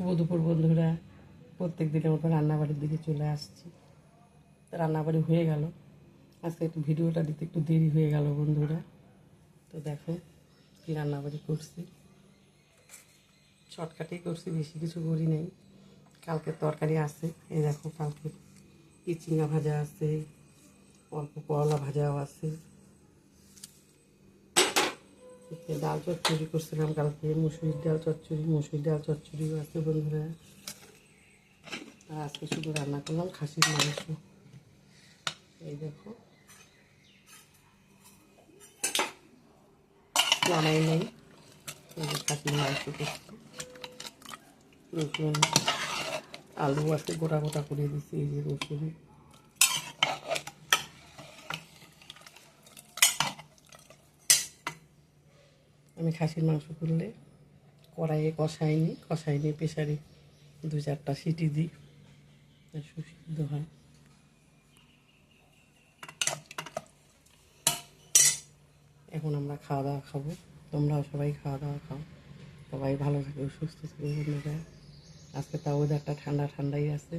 শুভ দুপুর বন্ধুরা। প্রত্যেক দিনের মতো রান্নাবাড়ির দিকে চলে আসছি। রান্নাবাড়ি হয়ে গেল, আজকে একটু ভিডিওটা দিতে একটু দেরি হয়ে গেল বন্ধুরা। তো দেখো কী রান্নাবাড়ি করছি, শর্টকাটেই করছি, বেশি কিছু করি নাই। কালকের তরকারি আছে, এই দেখো কালকে চিচিঙ্গা ভাজা আছে, অল্প করলা ভাজাও আছে। ডাল চচ্চড়ি করছিলাম কালকে, মুসুরির ডাল চচ্চড়িও আছে বন্ধুরা। আর আজকে শুধু রান্না করলাম খাসির মাংস। এই দেখো বানাই নেই, খাসির মাংস করছি। রসুন আলু আছে গোটা গোটা করে দিচ্ছি, এই যে রসুন। আমি খাসির মাংস করলে কড়াইয়ে কষাইনি প্রেসারে 2-4টা সিটি দিই, সুসিদ্ধ হয়। এখন আমরা খাওয়া দাওয়া খাবো, তোমরাও সবাই খাওয়া দাওয়া খাও, সবাই ভালো থাকবে সুস্থ থাকবে বন্ধুরা। আজকে তা ওয়েদারটা ঠান্ডাই আছে।